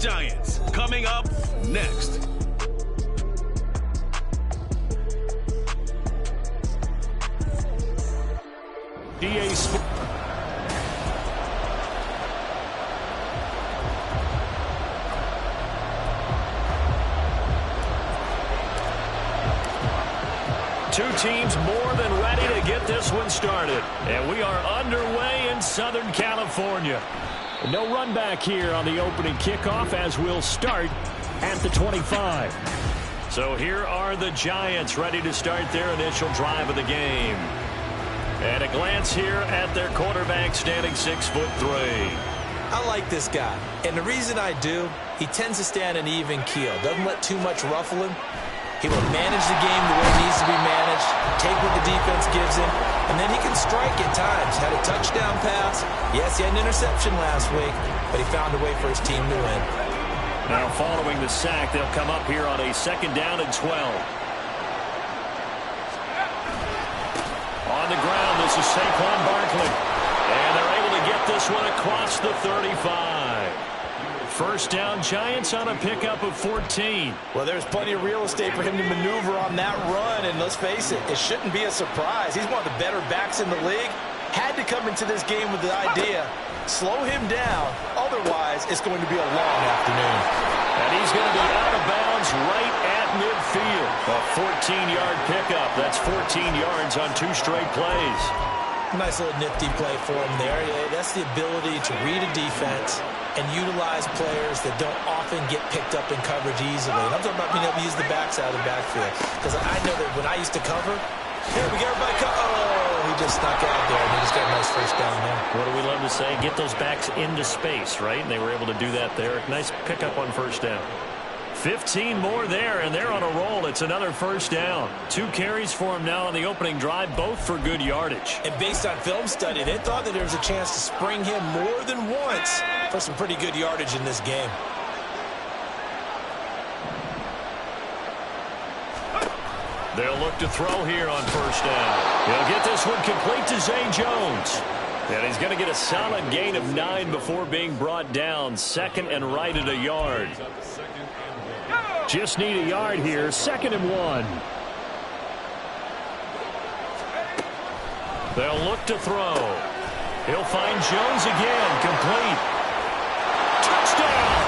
Giants, coming up next. EA Sports. Two teams more than ready to get this one started. And we are underway in Southern California. No run back here on the opening kickoff as we'll start at the 25. So here are the Giants ready to start their initial drive of the game. And a glance here at their quarterback standing 6'3". I like this guy. And the reason I do, he tends to stand an even keel. Doesn't let too much ruffle him. He will manage the game the way it needs to be managed, take what the defense gives him, and then he can strike at times. Had a touchdown pass. Yes, he had an interception last week, but he found a way for his team to win. Now following the sack, they'll come up here on a 2nd down and 12. On the ground, this is Saquon Barkley. And they're able to get this one across the 35. First down, Giants on a pickup of 14. Well, there's plenty of real estate for him to maneuver on that run, and let's face it, it shouldn't be a surprise. He's one of the better backs in the league. Had to come into this game with the idea, slow him down, otherwise it's going to be a long afternoon. And he's going to be out of bounds right at midfield. A 14-yard pickup. That's 14 yards on 2 straight plays. Nice little nifty play for him there. That's the ability to read a defense and utilize players that don't often get picked up in coverage easily. And I'm talking about being able to use the backs out of the backfield. Because I know that when I used to cover, here we get everybody oh, he just snuck out there, and he just got a nice first down there. What do we love to say? Get those backs into space, right? And they were able to do that there. Nice pickup on first down. 15 more there, and they're on a roll. It's another first down. 2 carries for him now on the opening drive, both for good yardage. And based on film study, they thought that there was a chance to spring him more than once for some pretty good yardage in this game. They'll look to throw here on first down. He'll get this one complete to Zay Jones. And he's going to get a solid gain of 9 before being brought down. 2nd and right at a yard. Just need a yard here. 2nd and 1. They'll look to throw. He'll find Jones again. Complete. Touchdown!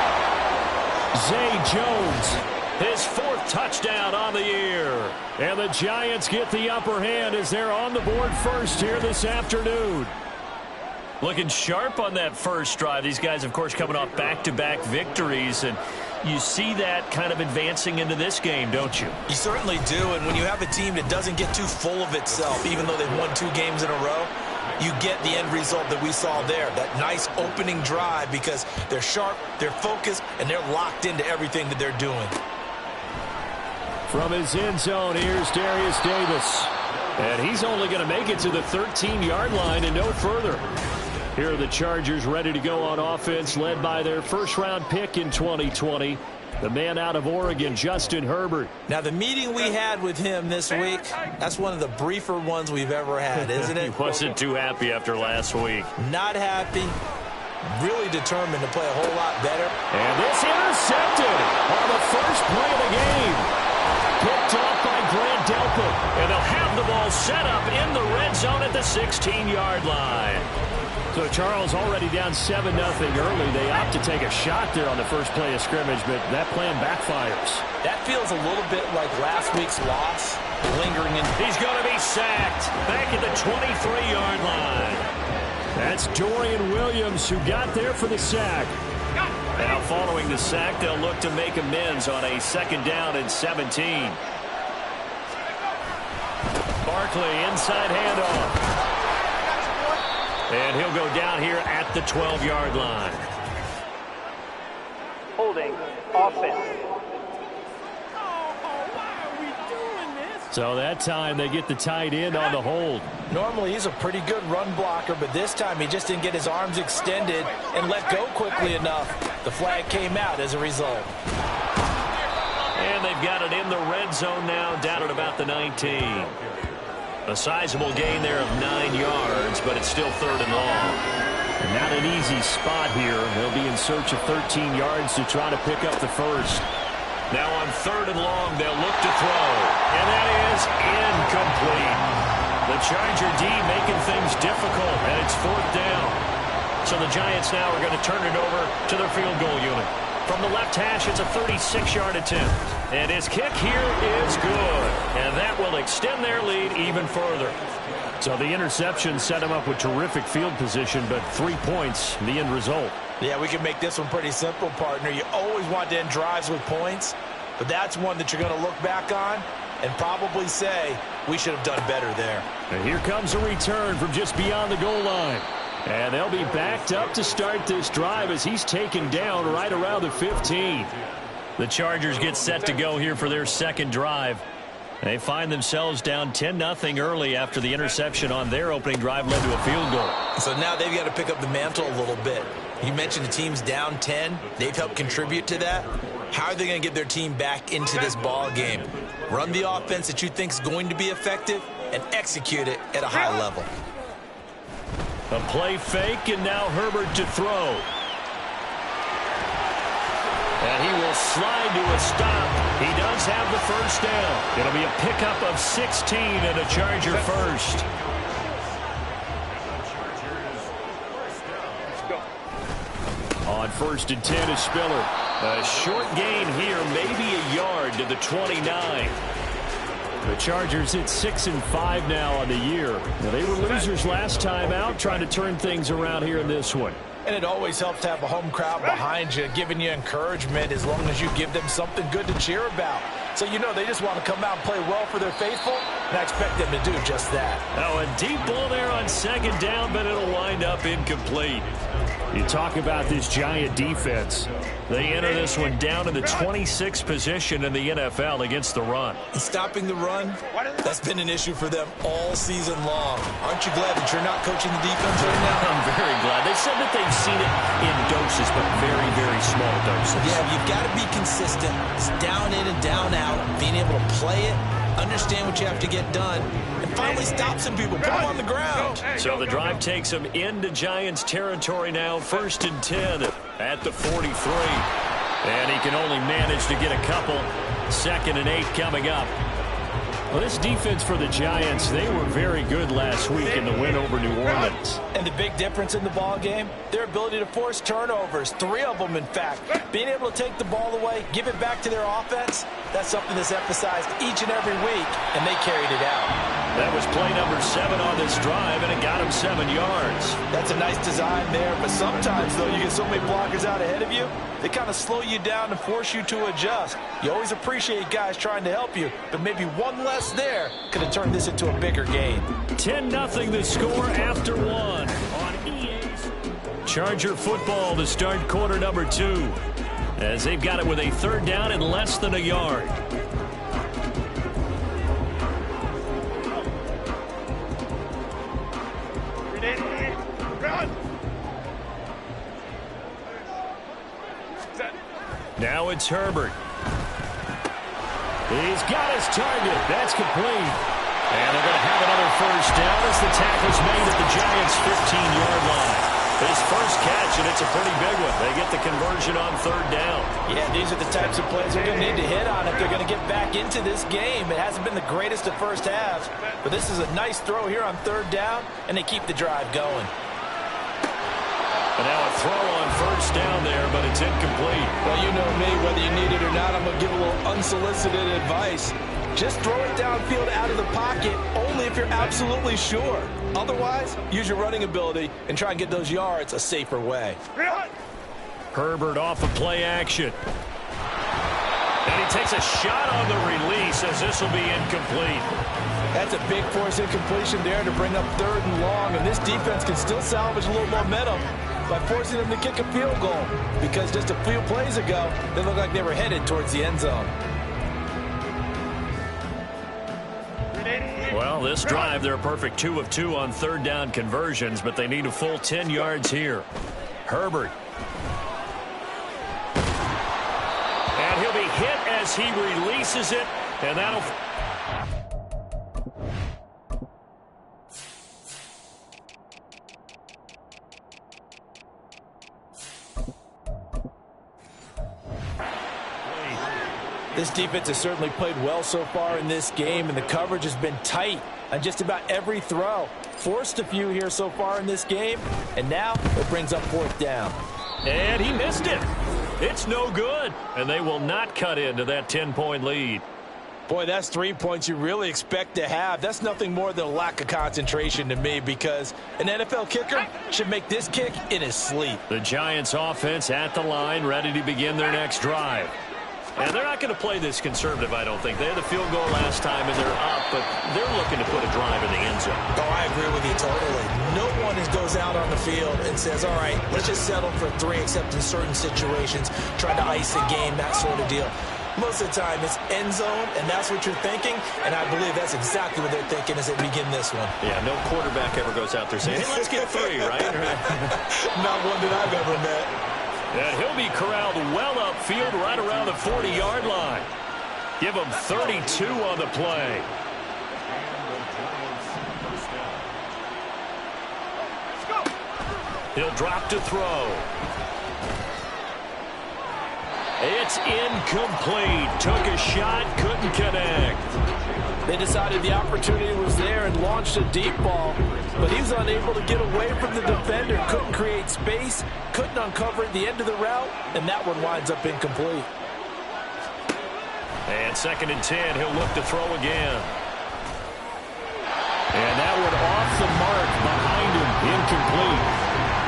Zay Jones. His 4th touchdown on the year. And the Giants get the upper hand as they're on the board first here this afternoon. Looking sharp on that first drive. These guys, of course, coming off back-to-back victories. And you see that kind of advancing into this game, don't you? You certainly do. And when you have a team that doesn't get too full of itself, even though they've won 2 games in a row, you get the end result that we saw there. That nice opening drive because they're sharp, they're focused, and they're locked into everything that they're doing. From his end zone, here's Darius Davis. And he's only going to make it to the 13-yard line and no further. Here are the Chargers ready to go on offense, led by their first-round pick in 2020, the man out of Oregon, Justin Herbert. Now, the meeting we had with him this week, that's one of the briefer ones we've ever had, isn't it? He wasn't too happy after last week. Not happy. Really determined to play a whole lot better. And this intercepted on the first play of the game. Picked off by Grant Delpit. And they'll have the ball set up in the red zone at the 16-yard line. So Charles already down 7-0 early. They opt to take a shot there on the first play of scrimmage, but that plan backfires. That feels a little bit like last week's loss, lingering in. He's going to be sacked back at the 23-yard line. That's Dorian Williams who got there for the sack. Now following the sack, they'll look to make amends on a 2nd down and 17. Barkley inside handoff. And he'll go down here at the 12-yard line. Holding offense. So that time they get the tight end on the hold. Normally he's a pretty good run blocker, but this time he just didn't get his arms extended and let go quickly enough. The flag came out as a result. And they've got it in the red zone now, down at about the 19. A sizable gain there of 9 yards, but it's still 3rd and long. Not an easy spot here. They'll be in search of 13 yards to try to pick up the first. Now on 3rd and long, they'll look to throw. And that is incomplete. The Charger D making things difficult, and it's 4th down. So the Giants now are going to turn it over to their field goal unit. From the left hash, it's a 36-yard attempt. And his kick here is good. And that will extend their lead even further. So the interception set him up with terrific field position, but 3 points, the end result. Yeah, we can make this one pretty simple, partner. You always want to end drives with points, but that's one that you're going to look back on and probably say, we should have done better there. And here comes a return from just beyond the goal line. And they'll be backed up to start this drive as he's taken down right around the 15. The Chargers get set to go here for their second drive. They find themselves down 10-0 early after the interception on their opening drive led to a field goal. So now they've got to pick up the mantle a little bit. You mentioned the team's down 10. They've helped contribute to that. How are they going to get their team back into this ball game? Run the offense that you think is going to be effective and execute it at a high level. A play fake, and now Herbert to throw. And he will slide to a stop. He does have the first down. It'll be a pickup of 16 and a Charger first. On 1st and 10 is Spiller. A short gain here, maybe a yard to the 29. The Chargers hit 6-5 now on the year. Now, they were losers last time out, trying to turn things around here in this one. And it always helps to have a home crowd behind you, giving you encouragement as long as you give them something good to cheer about. So you know they just want to come out and play well for their faithful, and I expect them to do just that. Oh, a deep ball there on 2nd down, but it'll wind up incomplete. You talk about this Giant defense. They enter this one down in the 26th position in the NFL against the run. And stopping the run, that's been an issue for them all season long. Aren't you glad that you're not coaching the defense right now? I'm very glad. They said that they've seen it in doses, but very, very small doses. Yeah, you've got to be consistent. It's down in and down out, being able to play it, understand what you have to get done, and finally stop some people, put them on the ground. So the drive takes them into Giants territory now, 1st and 10 at the 43. And he can only manage to get a couple. 2nd and 8 coming up. Well, this defense for the Giants, they were very good last week in the win over New Orleans. And the big difference in the ball game, their ability to force turnovers, 3 of them, in fact. Being able to take the ball away, give it back to their offense, that's something that's emphasized each and every week, and they carried it out. That was play number 7 on this drive, and it got him 7 yards. That's a nice design there, but sometimes, though, you get so many blockers out ahead of you, they kind of slow you down and force you to adjust. You always appreciate guys trying to help you, but maybe one less there could have turned this into a bigger game. 10-0 the score after 1 on EA's Charger football to start quarter number 2, as they've got it with a 3rd down and less than a yard. Now it's Herbert. He's got his target. That's complete. And they're going to have another first down as the tackle's made at the Giants' 15-yard line. His first catch, and it's a pretty big one. They get the conversion on 3rd down. Yeah, these are the types of plays they're going to need to hit on if they're going to get back into this game. It hasn't been the greatest of first halves, but this is a nice throw here on 3rd down, and they keep the drive going. And now a throw on 1st down there, but it's incomplete. Well, you know me, whether you need it or not, I'm going to give a little unsolicited advice. Just throw it downfield out of the pocket only if you're absolutely sure. Otherwise, use your running ability and try and get those yards a safer way. Herbert off of play action. And he takes a shot on the release as this will be incomplete. That's a big force incompletion there to bring up 3rd and long, and this defense can still salvage a little momentum by forcing them to kick a field goal, because just a few plays ago, they looked like they were headed towards the end zone. Well, this drive, they're a perfect 2 of 2 on 3rd down conversions, but they need a full 10 yards here. Herbert. And he'll be hit as he releases it, and that'll... This defense has certainly played well so far in this game, and the coverage has been tight on just about every throw. Forced a few here so far in this game, and now it brings up fourth down. And he missed it. It's no good, and they will not cut into that 10-point lead. Boy, that's 3 points you really expect to have. That's nothing more than a lack of concentration to me, because an NFL kicker should make this kick in his sleep. The Giants offense at the line, ready to begin their next drive. And they're not going to play this conservative, I don't think. They had the field goal last time, and they're up, but they're looking to put a drive in the end zone. Oh, I agree with you totally. No one goes out on the field and says, all right, let's just settle for 3, except in certain situations, trying to ice a game, that sort of deal. Most of the time, it's end zone, and that's what you're thinking, and I believe that's exactly what they're thinking as they begin this one. Yeah, no quarterback ever goes out there saying, hey, let's get 3, right? Not one that I've ever met. And he'll be corralled well upfield right around the 40-yard line. Give him 32 on the play. He'll drop to throw. It's incomplete. Took a shot, couldn't connect. They decided the opportunity was there and launched a deep ball, but he was unable to get away from the defender, couldn't create space, couldn't uncover at the end of the route, and that one winds up incomplete. And 2nd and 10, he'll look to throw again. And that one off the mark behind him, incomplete.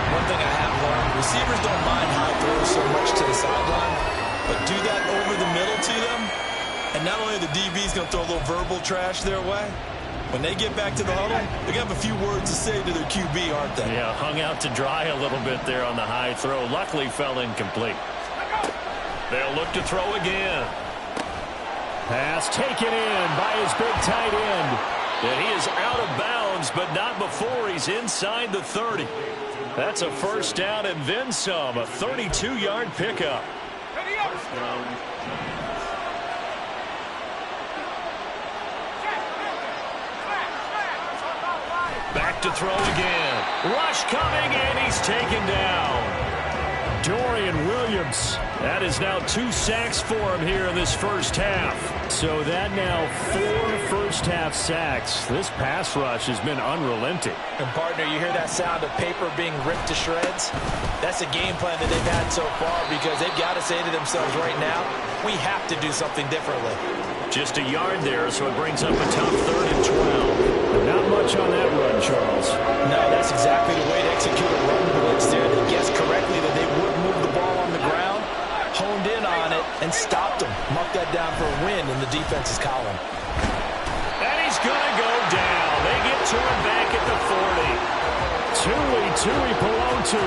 One thing I have learned, receivers don't mind high throws so much to the sideline, but do that over the middle to them, and not only are the DBs going to throw a little verbal trash their way, when they get back to the huddle, they're going to have a few words to say to their QB, aren't they? Yeah, hung out to dry a little bit there on the high throw. Luckily fell incomplete. They'll look to throw again. Pass taken in by his big tight end. And he is out of bounds, but not before he's inside the 30. That's a first down and then some, a 32-yard pickup. Back to throw again. Rush coming, and he's taken down. Dorian Williams. That is now 2 sacks for him here in this first half. So that now 4 first-half sacks. This pass rush has been unrelenting. And, partner, you hear that sound of paper being ripped to shreds? That's a game plan that they've had so far, because they've got to say to themselves right now, we have to do something differently. Just a yard there, so it brings up a tough 3rd and 12. Not much on that run, Charles. No, that's exactly the way to execute a run blitz there. They guessed correctly that they would move the ball on the ground, honed in on it, and stopped them. Mark that down for a win in the defense's column. And he's going to go down. They get to him back at the 40. Tui Pelotu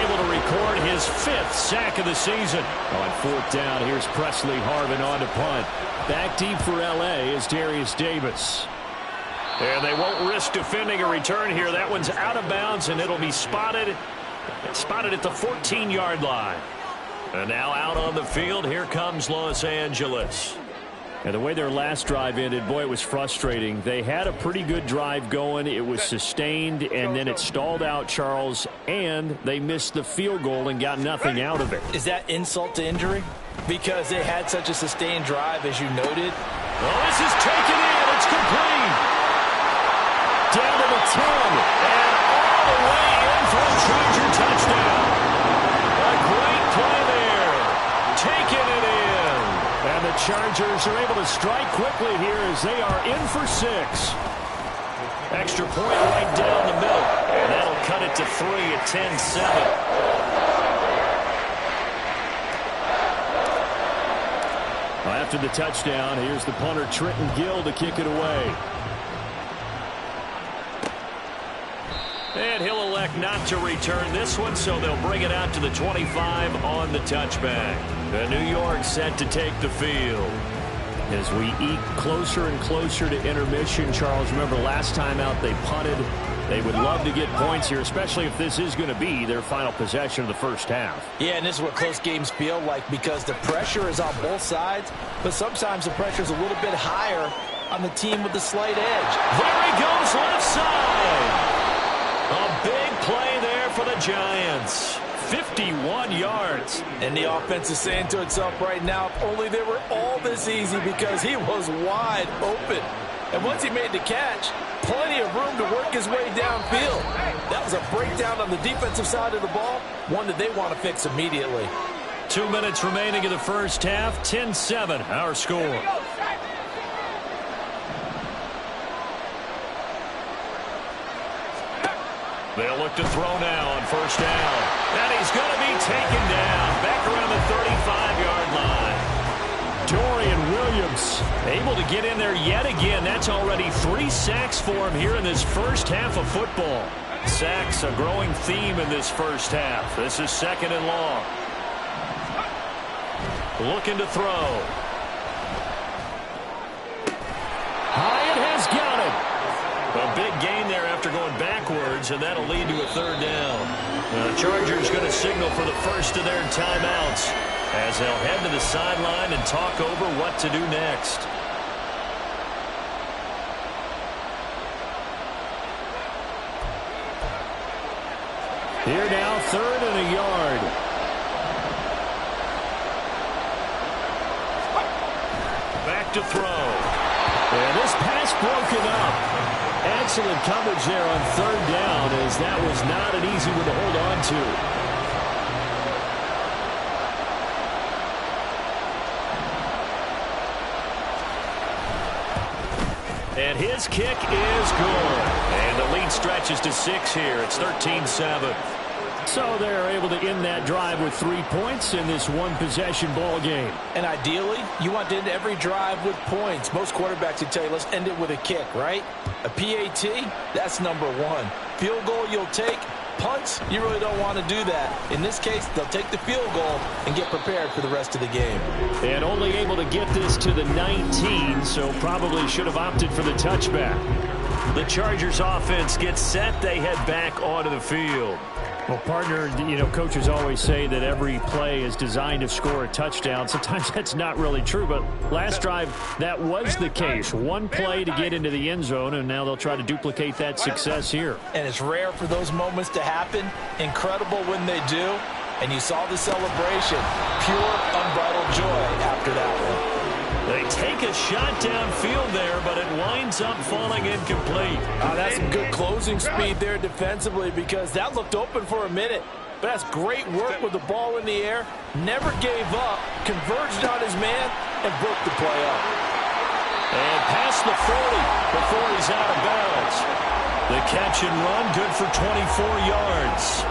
able to record his 5th sack of the season. On 4th down, here's Presley Harvin on to punt. Back deep for L.A. is Darius Davis. And they won't risk defending a return here. That one's out of bounds, and it'll be spotted at the 14-yard line. And now out on the field, here comes Los Angeles. And the way their last drive ended, boy, it was frustrating. They had a pretty good drive going. It was sustained, and then it stalled out, Charles, and they missed the field goal and got nothing out of it. Is that insult to injury? Because they had such a sustained drive, as you noted. Well, this is taken in. It's complete. Down to the 10, and all the way in for a Charger touchdown. A great play there. Taking it in. And the Chargers are able to strike quickly here as they are in for 6. Extra point right down the middle. And that'll cut it to 3 at 10-7. After the touchdown, here's the punter Trenton Gill to kick it away. And he'll elect not to return this one, so they'll bring it out to the 25 on the touchback. The New York set to take the field. As we eke closer and closer to intermission, Charles, remember last time out they punted. They would love to get points here, especially if this is going to be their final possession of the first half. Yeah, and this is what close games feel like, because the pressure is on both sides, but sometimes the pressure is a little bit higher on the team with the slight edge. There he goes, left side. A big play there for the Giants. 51 yards. And the offense is saying to itself right now, if only they were all this easy, because he was wide open. And once he made the catch, plenty of room to work his way downfield. That was a breakdown on the defensive side of the ball, one that they want to fix immediately. 2 minutes remaining in the first half, 10-7 our score. They'll look to throw now on first down. And he's going to be taken down back around the 35-yard line. Dorian Williams able to get in there yet again. That's already 3 sacks for him here in this first half of football. Sacks, a growing theme in this first half. This is 2nd and long. Looking to throw. Hyatt has got it. A big gain there after going backwards, and that'll lead to a 3rd down. The Chargers going to signal for the first of their timeouts as they'll head to the sideline and talk over what to do next. Here now, 3rd and a yard. Back to throw. And this pass broken up. Excellent coverage there on 3rd down, as that was not an easy one to hold on to. And his kick is good. And the lead stretches to 6 here. It's 13-7. So they're able to end that drive with 3 points in this one-possession ball game. And ideally, you want to end every drive with points. Most quarterbacks would tell you, let's end it with a kick, right? A PAT, that's number 1. Field goal you'll take. Punts, you really don't want to do that. In this case, they'll take the field goal and get prepared for the rest of the game. And only able to get this to the 19, so probably should have opted for the touchback. The Chargers offense gets set. They head back onto the field. Well, partner, coaches always say that every play is designed to score a touchdown. Sometimes that's not really true, but last drive, that was the case. One play to get into the end zone, and now they'll try to duplicate that success here. And it's rare for those moments to happen. Incredible when they do. And you saw the celebration. Pure, unbridled joy after that one. They take a shot downfield there, but it winds up falling incomplete. That's some good closing speed there defensively, because that looked open for a minute. But that's great work with the ball in the air. Never gave up, converged on his man, and broke the play up. And past the 40 before he's out of bounds. The catch and run, good for 24 yards.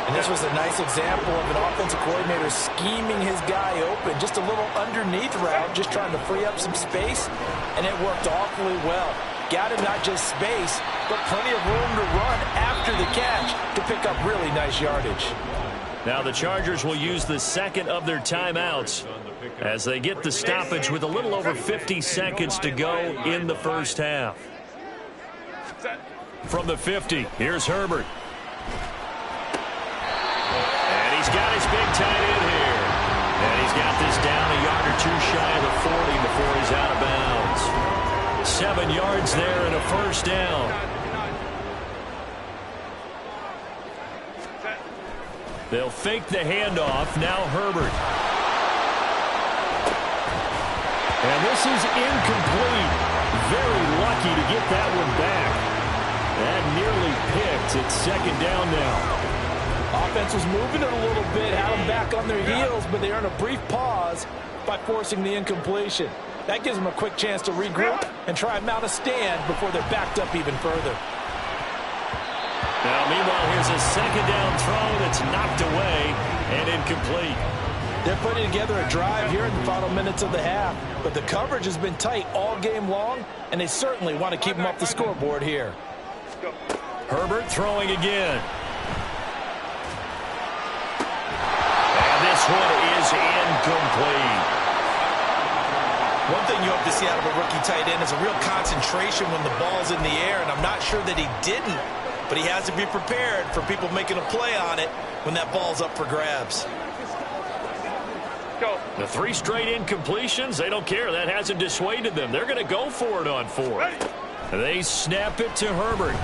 And this was a nice example of an offensive coordinator scheming his guy open. Just a little underneath route, just trying to free up some space, and it worked awfully well. Got him not just space, but plenty of room to run after the catch to pick up really nice yardage. Now the Chargers will use the 2nd of their timeouts as they get the stoppage with a little over 50 seconds to go in the first half. From the 50, here's Herbert. He's got his big tight end here. And he's got this down a yard or 2 shy of the 40 before he's out of bounds. 7 yards there and a first down. They'll fake the handoff. Now Herbert. And this is incomplete. Very lucky to get that one back. That nearly picked. It's 2nd down now. Offense was moving it a little bit, had them back on their heels, but they earned a brief pause by forcing the incompletion. That gives them a quick chance to regroup and try and mount a stand before they're backed up even further. Now, meanwhile, here's a 2nd down throw that's knocked away and incomplete. They're putting together a drive here in the final minutes of the half, but the coverage has been tight all game long, and they certainly want to keep them off the scoreboard here. Herbert throwing again. This one is incomplete. One thing you hope to see out of a rookie tight end is a real concentration when the ball's in the air, and I'm not sure that he didn't, but he has to be prepared for people making a play on it when that ball's up for grabs. The 3 straight incompletions, they don't care. That hasn't dissuaded them. They're going to go for it on 4th. They snap it to Herbert.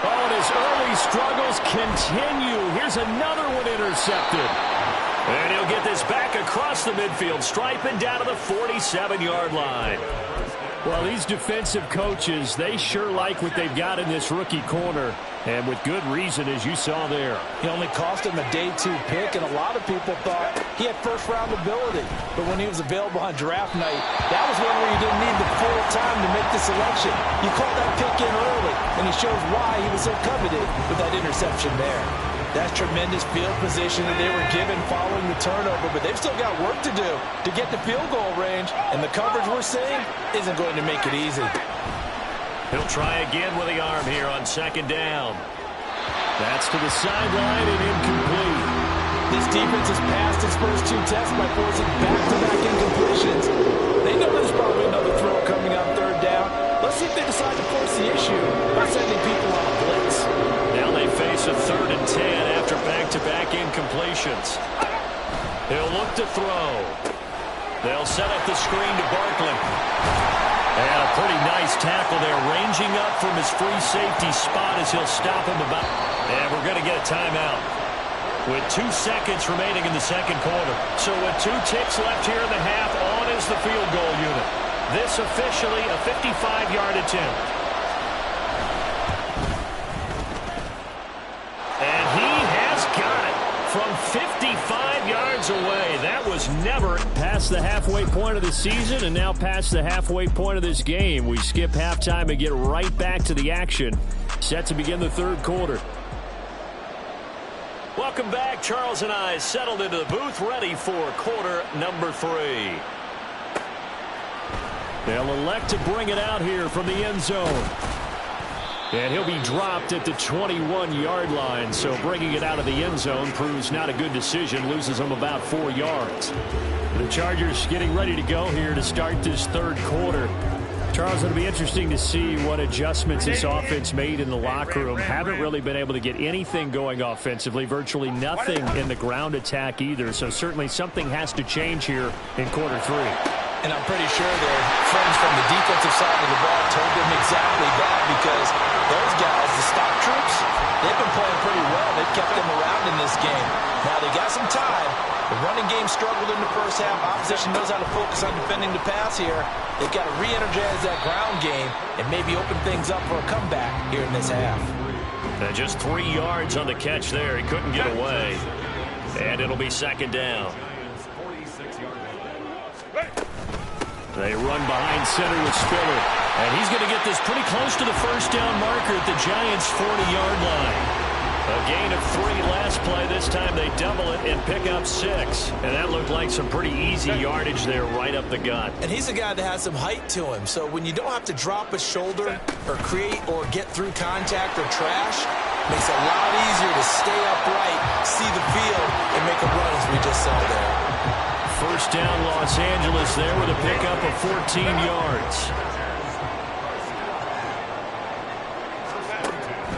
Oh, and his early struggles continue. Here's another one intercepted. And he'll get this back across the midfield stripe and down to the 47-yard line. Well, these defensive coaches, they sure like what they've got in this rookie corner. And with good reason, as you saw there. He only cost him a day 2 pick, and a lot of people thought he had first-round ability. But when he was available on draft night, that was one where you didn't need the full time to make the selection. You called that pick in early, and he shows why he was so coveted with that interception there. That's tremendous field position that they were given following the turnover, but they've still got work to do to get the field goal range, and the coverage we're seeing isn't going to make it easy. He'll try again with the arm here on second down. That's to the sideline and incomplete. This defense has passed its first 2 tests by forcing back-to-back incompletions. They know there's probably another throw coming on third down. Let's see if they decide to force the issue by sending people on a blitz. Now they face a 3rd and 10 after back-to-back incompletions. He'll look to throw. They'll set up the screen to Barkley. And a pretty nice tackle there, ranging up from his free safety spot as he'll stop him about. And we're going to get a timeout with 2 seconds remaining in the second quarter. So with 2 ticks left here in the half, on is the field goal unit. This officially a 55-yard attempt. And he has got it from 55 yards away. That was never past the halfway point of the season, and now past the halfway point of this game. We skip halftime and get right back to the action. Set to begin the third quarter. Welcome back. Charles and I settled into the booth, ready for quarter number 3. They'll elect to bring it out here from the end zone. And he'll be dropped at the 21-yard line, so bringing it out of the end zone proves not a good decision, loses him about 4 yards. The Chargers getting ready to go here to start this third quarter. Charles, it'll be interesting to see what adjustments this offense made in the locker room. Haven't really been able to get anything going offensively, virtually nothing in the ground attack either, so certainly something has to change here in quarter 3. And I'm pretty sure their friends from the defensive side of the ball told them exactly that, because those guys, the stock troops, they've been playing pretty well. They've kept them around in this game. Now, they got some time. The running game struggled in the first half. Opposition knows how to focus on defending the pass here. They've got to re-energize that ground game and maybe open things up for a comeback here in this half. And just 3 yards on the catch there. He couldn't get away. And it'll be second down. They run behind center with Spiller. And he's going to get this pretty close to the first down marker at the Giants' 40-yard line. A gain of 3 last play. This time they double it and pick up 6. And that looked like some pretty easy yardage there right up the gut. And he's a guy that has some height to him. So when you don't have to drop a shoulder or create or get through contact or trash, makes it a lot easier to stay upright, see the field, and make a run as we just saw there. First down, Los Angeles there with a pickup of 14 yards.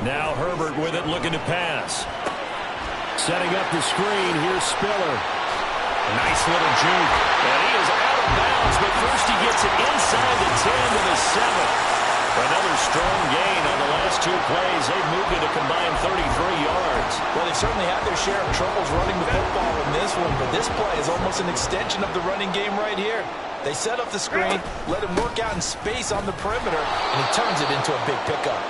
Now Herbert with it, looking to pass. Setting up the screen, here's Spiller. Nice little juke. And he is out of bounds, but first he gets it inside the 10 to the 7. Another strong gain on the last 2 plays. They've moved it a combined 33 yards. Well, they've certainly had their share of troubles running the football in this one, but this play is almost an extension of the running game right here. They set up the screen, let him work out in space on the perimeter, and he turns it into a big pickup.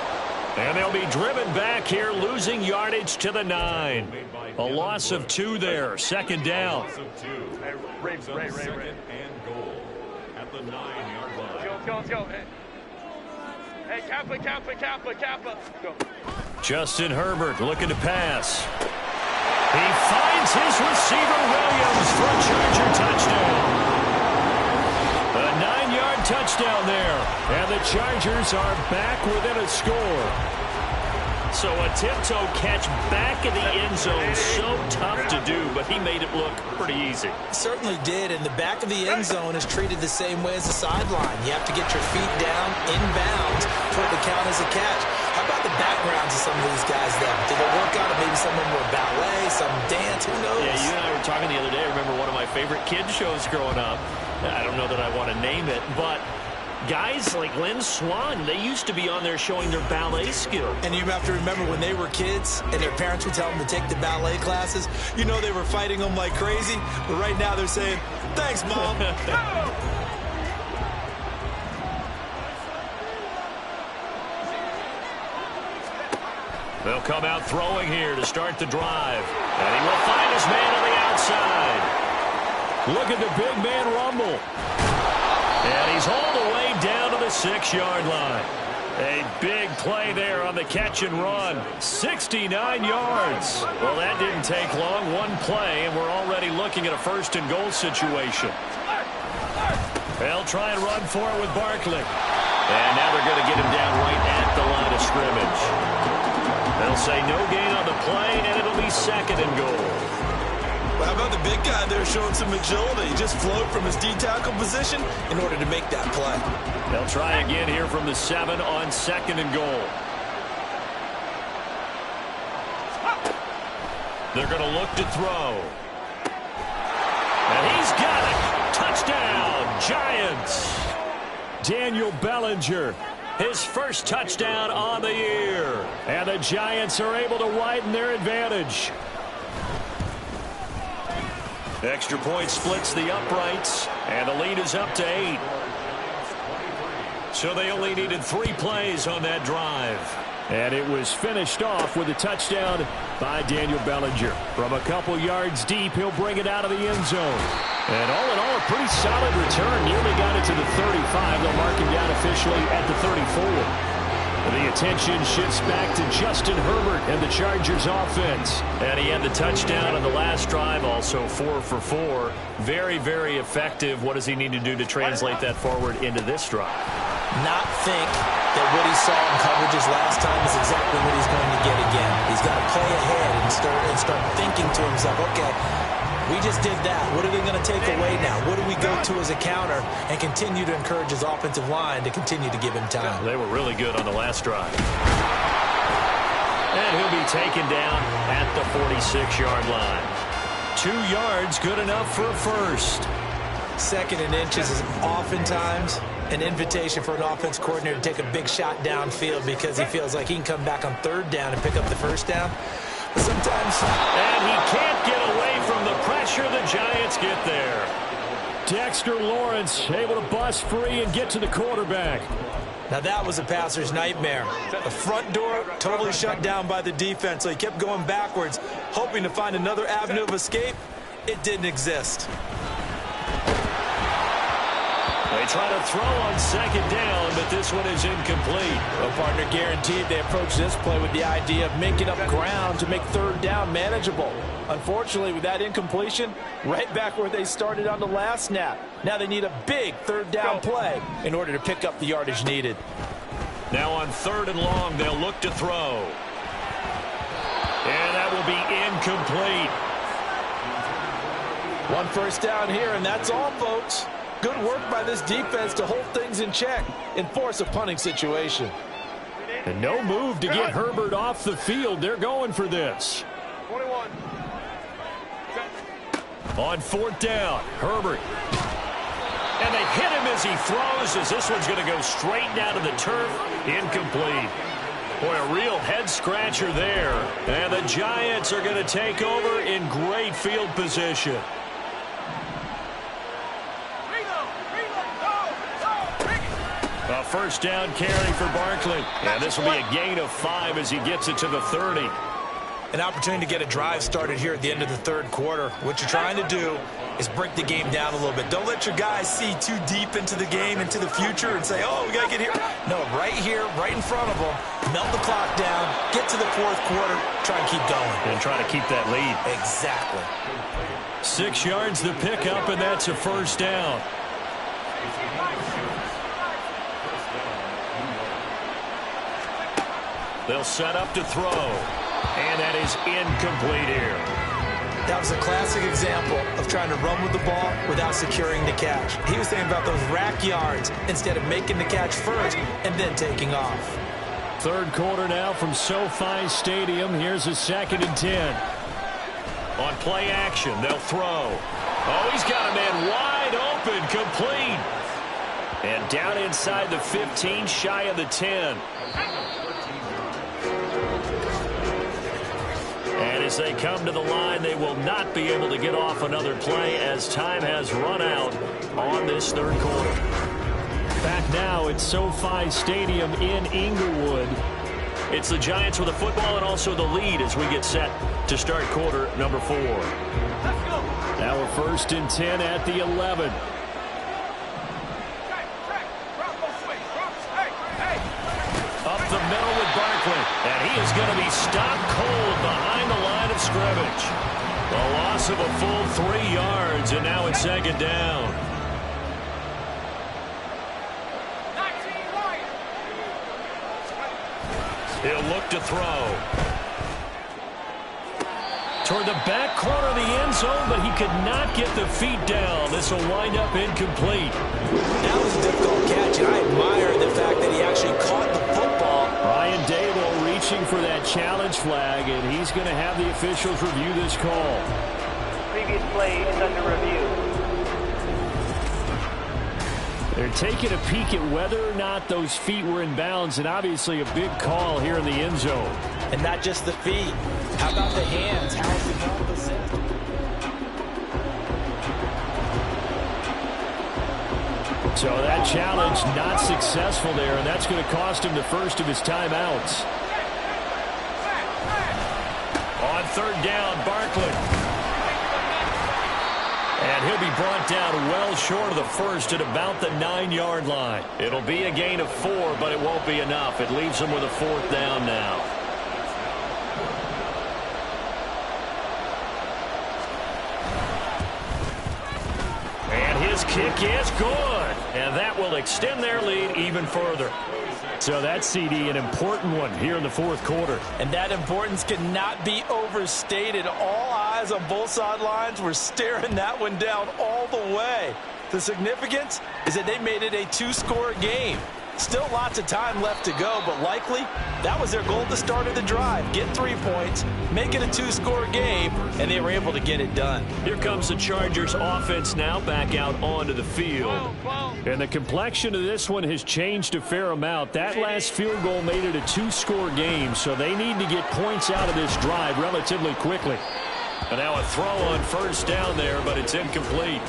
And they'll be driven back here, losing yardage to the 9. A loss of 2 there, second down. Ray. And goal at the 9-yard line. Let's go. Hey, Kappa. Go. Justin Herbert looking to pass. He finds his receiver, Williams, for a Charger touchdown. A 9-yard touchdown there. And the Chargers are back within a score. So a tiptoe catch back in the end zone, so tough to do, but he made it look pretty easy. Certainly did, and the back of the end zone is treated the same way as the sideline. You have to get your feet down, inbounds, for it to count as a catch. How about the backgrounds of some of these guys, though? Did they work out? Maybe some of them were ballet, some dance, who knows? Yeah, you and I were talking the other day. I remember one of my favorite kids shows growing up. I don't know that I want to name it, but Guys like Lynn Swann, they used to be on there showing their ballet skill. And you have to remember when they were kids and their parents would tell them to take the ballet classes, you know they were fighting them like crazy. But right now they're saying, thanks, Mom. They'll come out throwing here to start the drive. And he will find his man on the outside. Look at the big man rumble. And he's all the way down to the 6-yard line. A big play there on the catch and run. 69 yards. Well, that didn't take long. One play, and we're already looking at a 1st and goal situation. They'll try and run for it with Barkley. And now they're going to get him down right at the line of scrimmage. They'll say no gain on the play, and it'll be 2nd and goal. Well, how about the big guy there showing some agility? He just flowed from his D-tackle position in order to make that play. They'll try again here from the 7 on 2nd and goal. They're going to look to throw. And he's got it. Touchdown, Giants. Daniel Bellinger, his 1st touchdown on the year. And the Giants are able to widen their advantage. Extra point splits the uprights, and the lead is up to 8. So they only needed 3 plays on that drive. And it was finished off with a touchdown by Daniel Bellinger. From a couple yards deep, he'll bring it out of the end zone. And all in all, a pretty solid return. Nearly got it to the 35. They'll mark him down officially at the 34. The attention shifts back to Justin Herbert and the Chargers offense. And he had the touchdown on the last drive, also 4 for 4. Very, very effective. What does he need to do to translate that forward into this drive? Not think that what he saw in coverages last time is exactly what he's going to get again. He's got to play ahead and start thinking to himself, okay, we just did that. What are they going to take away now? What do we go to as a counter? And continue to encourage his offensive line to continue to give him time. They were really good on the last drive. And he'll be taken down at the 46-yard line. 2 yards, good enough for a 1st. 2nd and inches is oftentimes an invitation for an offense coordinator to take a big shot downfield because he feels like he can come back on 3rd down and pick up the 1st down. But sometimes... And he can't get away from the pressure. The Giants get there. Dexter Lawrence able to bust free and get to the quarterback. Now that was a passer's nightmare. The front door totally shut down by the defense, so he kept going backwards, hoping to find another avenue of escape. It didn't exist. They try to throw on 2nd down, but this one is incomplete. Well, partner, guaranteed they approach this play with the idea of making up ground to make 3rd down manageable. Unfortunately, with that incompletion, right back where they started on the last snap. Now they need a big 3rd down play in order to pick up the yardage needed. Now on 3rd and long, they'll look to throw. And that will be incomplete. 1 first down here, and that's all, folks. Good work by this defense to hold things in check and force a punting situation. And no move to get Herbert off the field. They're going for this. 21. On 4th down, Herbert. And they hit him as he throws, as this one's going to go straight down to the turf. Incomplete. Boy, a real head-scratcher there. And the Giants are going to take over in great field position. A 1st down carry for Barkley. And this will be a gain of 5 as he gets it to the 30. An opportunity to get a drive started here at the end of the 3rd quarter. What you're trying to do is break the game down a little bit. Don't let your guys see too deep into the game, into the future, and say, oh, we got to get here. No, right here, right in front of them, melt the clock down, get to the 4th quarter, try and keep going. And try to keep that lead. Exactly. 6 yards the pickup, and that's a 1st down. They'll set up to throw. And that is incomplete here. That was a classic example of trying to run with the ball without securing the catch. He was thinking about those rack yards instead of making the catch first and then taking off. 3rd quarter now from SoFi Stadium. Here's a 2nd and 10. On play action, they'll throw. Oh, he's got a man wide open, complete. And down inside the 15, shy of the 10. And as they come to the line, they will not be able to get off another play as time has run out on this third quarter. Back now at SoFi Stadium in Inglewood. It's the Giants with the football and also the lead as we get set to start quarter number 4. Now we're 1st and 10 at the 11. Up the middle with Barkley, and he is going to be stopped cold behind the line of scrimmage. A loss of a full 3 yards, and now it's 2nd down. He'll look to throw. Toward the back corner of the end zone, but he could not get the feet down. This will wind up incomplete. That was a difficult catch, and I admire the fact that he actually caught the football. Brian Daboll reaching for that challenge flag, and he's going to have the officials review this call. Previous play is under review. They're taking a peek at whether or not those feet were in bounds, and obviously a big call here in the end zone. And not just the feet. How about the hands? How is the ball possessed? So that challenge not successful there, and that's going to cost him the first of his timeouts. On 3rd down, Barkley. And he'll be brought down well short of the first at about the 9-yard line. It'll be a gain of 4, but it won't be enough. It leaves him with a 4th down now. And his kick is good. And that will extend their lead even further. So that's, CD, an important one here in the 4th quarter. And that importance cannot be overstated. All eyes on both sidelines were staring that one down all the way. The significance is that they made it a 2-score game. Still lots of time left to go, but likely that was their goal at the start of the drive. Get 3 points, make it a 2-score game, and they were able to get it done. Here comes the Chargers offense now back out onto the field. And the complexion of this one has changed a fair amount. That last field goal made it a 2-score game, so they need to get points out of this drive relatively quickly. And now a throw on 1st down there, but it's incomplete.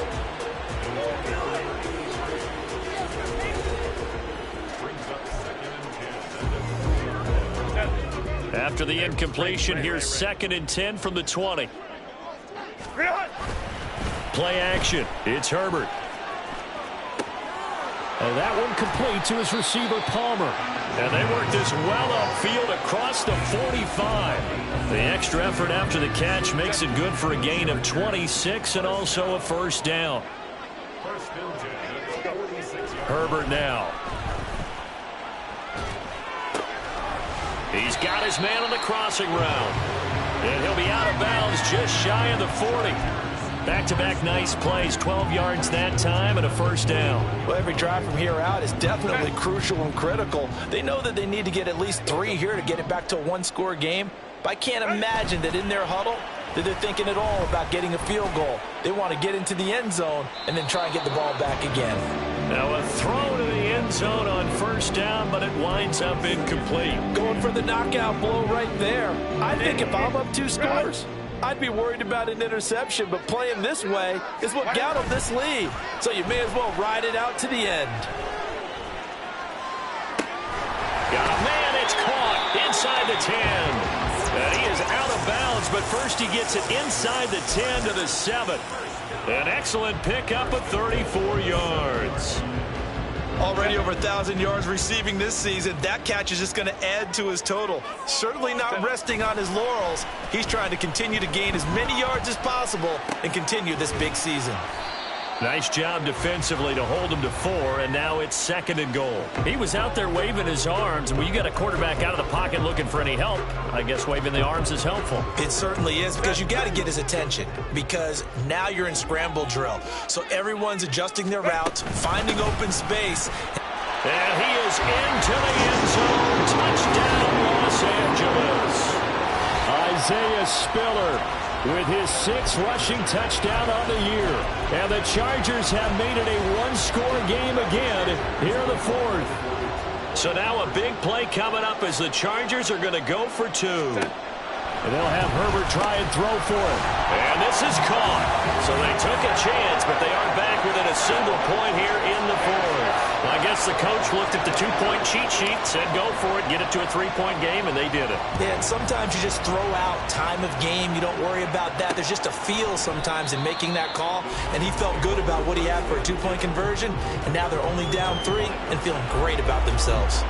After the incompletion, here's 2nd and 10 from the 20. Play action. It's Herbert. And that one complete to his receiver, Palmer. And they work this well upfield across the 45. The extra effort after the catch makes it good for a gain of 26 and also a 1st down. Herbert now. He's got his man on the crossing route. And he'll be out of bounds just shy of the 40. Back-to-back nice plays, 12 yards that time and a 1st down. Well, every drive from here out is definitely crucial and critical. They know that they need to get at least 3 here to get it back to a 1-score game. But I can't imagine that in their huddle that they're thinking at all about getting a field goal. They want to get into the end zone and then try and get the ball back again. Now a throw to the end zone on 1st down, but it winds up incomplete. Going for the knockout blow right there. I think if I'm up 2 scores, I'd be worried about an interception, but playing this way is what got them this lead. So you may as well ride it out to the end. Got a man, it's caught inside the 10. And he is out of bounds, but first he gets it inside the 10 to the 7. An excellent pickup of 34 yards. Already over 1,000 yards receiving this season. That catch is just going to add to his total. Certainly not resting on his laurels. He's trying to continue to gain as many yards as possible and continue this big season. Nice job defensively to hold him to 4, and now it's 2nd and goal. He was out there waving his arms, and when you got a quarterback out of the pocket looking for any help, I guess waving the arms is helpful. It certainly is, because you got to get his attention, because now you're in scramble drill. So everyone's adjusting their routes, finding open space. And he is into the end zone. Touchdown, Los Angeles. Isaiah Spiller with his 6th rushing touchdown on the year. And the Chargers have made it a one-score game again here in the 4th. So now a big play coming up as the Chargers are going to go for 2. And they'll have Herbert try and throw for it. And this is caught. So they took a chance, but they are back within a single point here in the 4th. I guess the coach looked at the 2-point cheat sheet, said go for it, get it to a 3-point game, and they did it. Yeah, and sometimes you just throw out time of game. You don't worry about that. There's just a feel sometimes in making that call, and he felt good about what he had for a 2-point conversion, and now they're only down 3 and feeling great about themselves.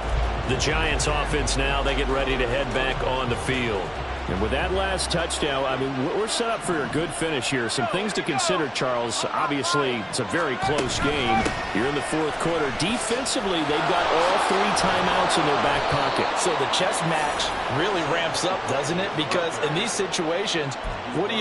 The Giants offense now, they get ready to head back on the field. And with that last touchdown, I mean, we're set up for a good finish here. Some things to consider, Charles. Obviously, it's a very close game. You're in the 4th quarter. Defensively, they've got all 3 timeouts in their back pocket. So the chess match really ramps up, doesn't it? Because in these situations, what do?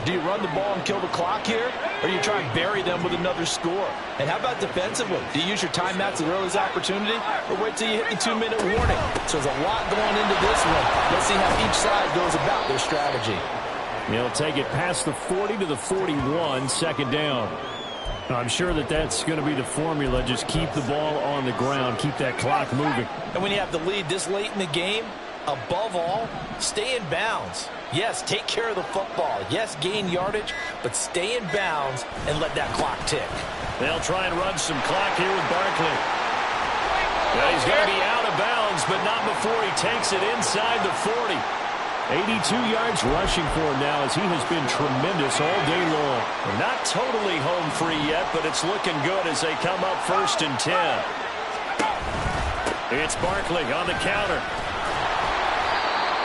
Do you run the ball and kill the clock here? Or do you try and bury them with another score? And how about defensively? Do you use your timeouts at the earliest opportunity? Or wait till you hit the 2-minute warning? So there's a lot going into this one. Let's see how each side goes about their strategy. They'll take it past the 40 to the 41, 2nd down. I'm sure that's going to be the formula. Just keep the ball on the ground, keep that clock moving. And when you have the lead this late in the game, above all, stay in bounds. Yes, take care of the football. Yes, gain yardage, but stay in bounds and let that clock tick. They'll try and run some clock here with Barkley. Yeah, he's going to be out of bounds, but not before he takes it inside the 40. 82 yards rushing for him now as he has been tremendous all day long. They're not totally home free yet, but it's looking good as they come up 1st and 10. It's Barkley on the counter.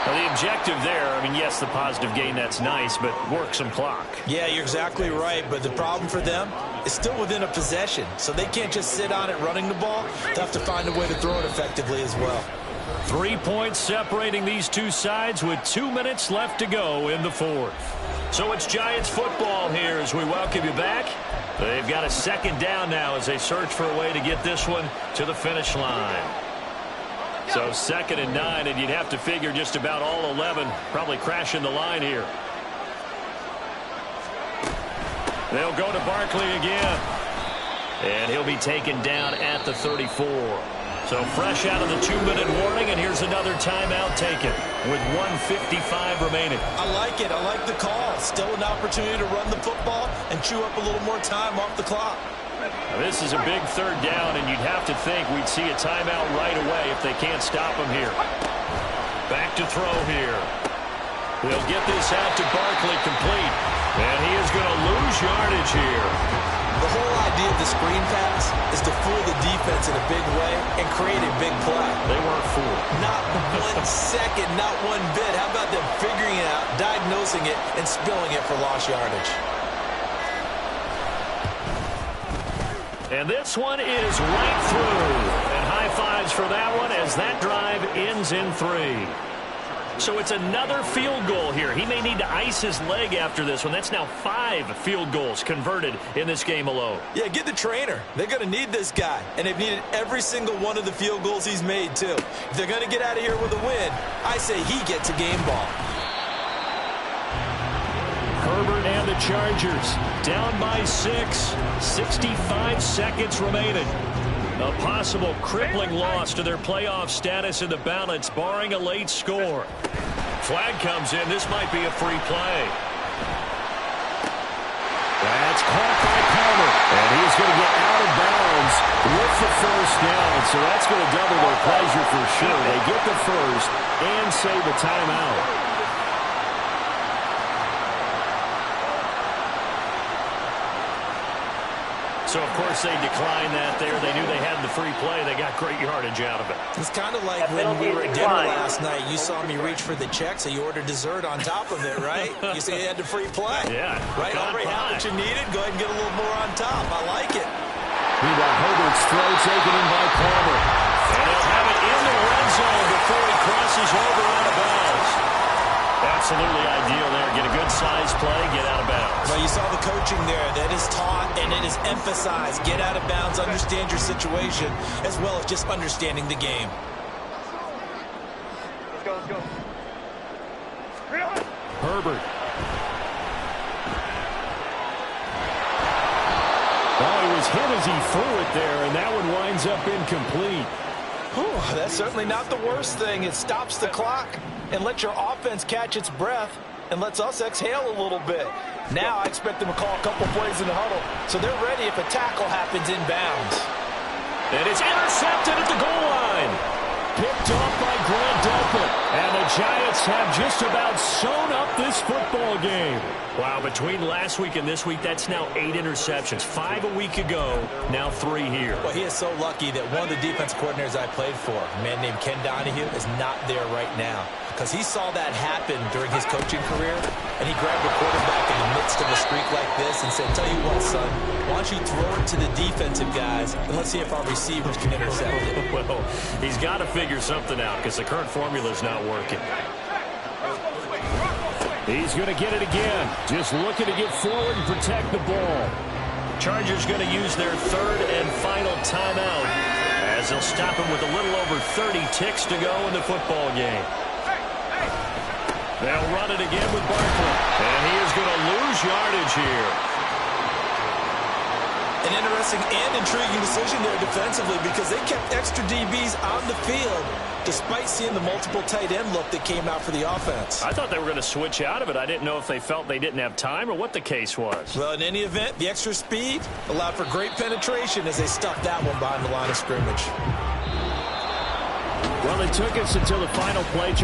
Well, the objective there, I mean, yes, the positive gain, that's nice, but work some clock. Yeah, you're exactly right, but the problem for them is still within a possession, so they can't just sit on it running the ball. They have to find a way to throw it effectively as well. 3 points separating these two sides with 2 minutes left to go in the 4th. So it's Giants football here as we welcome you back. They've got a 2nd down now as they search for a way to get this one to the finish line. So 2nd and 9, and you'd have to figure just about all 11 probably crashing the line here. They'll go to Barkley again. And he'll be taken down at the 34. So fresh out of the 2-minute warning, and here's another timeout taken with 1:55 remaining. I like it. I like the call. Still an opportunity to run the football and chew up a little more time off the clock. Now, this is a big 3rd down, and you'd have to think we'd see a timeout right away if they can't stop him here. Back to throw here. They'll get this out to Barkley complete, and he is going to lose yardage here. The whole idea of the screen pass is to fool the defense in a big way and create a big play. They weren't fooled. Not 1 second, not 1 bit. How about them figuring it out, diagnosing it, and spilling it for lost yardage? And this one is right through. And high fives for that one as that drive ends in 3. So it's another field goal here. He may need to ice his leg after this one. That's now 5 field goals converted in this game alone. Yeah, get the trainer. They're going to need this guy. And they've needed every single one of the field goals he's made, too. If they're going to get out of here with a win, I say he gets a game ball. Herbert and the Chargers down by 6. 65 seconds remaining. A possible crippling loss to their playoff status in the balance, barring a late score. Flag comes in. This might be a free play. That's caught by Palmer. And he's going to get out of bounds with the 1st down. So that's going to double their pleasure for sure. They get the 1st and save a timeout. So, of course, they declined that there. They knew they had the free play. They got great yardage out of it. It's kind of like when we were at dinner last night. You saw me reach for the check, so you ordered dessert on top of it, right? You say you had the free play. Yeah. Right? Already had what you needed. Go ahead and get a little more on top. I like it. Meanwhile, Herbert's throw taken in by Palmer. And he'll have it in the red zone before he crosses over out of bounds. Absolutely ideal there. Get a good size play, get out of bounds. Well, you saw the coaching there. That is taught and it is emphasized. Get out of bounds, understand your situation, as well as just understanding the game. Let's go, let's go. Herbert was hit as he threw it there, and that one winds up incomplete. Whew, that's certainly not the worst thing. It stops the clock and lets your offense catch its breath and lets us exhale a little bit. Now I expect them to call a couple plays in the huddle, so they're ready if a tackle happens inbounds. And it's intercepted at the goal line. Picked off by Grant Delpit. And the Giants have just about sewn up this football game. Wow, between last week and this week, that's now 8 interceptions. 5 a week ago, now 3 here. Well, he is so lucky that one of the defense coordinators I played for, a man named Ken Donahue, is not there right now. Because he saw that happen during his coaching career, and he grabbed a quarterback in the midst of a streak like this and said, tell you what, son, why don't you throw it to the defensive guys, and let's see if our receivers can intercept it. Well, he's got to figure something out because the current formula is not working. He's going to get it again. Just looking to get forward and protect the ball. Chargers going to use their 3rd and final timeout as they'll stop him with a little over 30 ticks to go in the football game. They'll run it again with Barkley. And he is going to lose yardage here. An interesting and intriguing decision there defensively because they kept extra DBs on the field despite seeing the multiple tight end look that came out for the offense. I thought they were going to switch out of it. I didn't know if they felt they didn't have time or what the case was. Well, in any event, the extra speed allowed for great penetration as they stuffed that one behind the line of scrimmage. Well, it took us until the final play.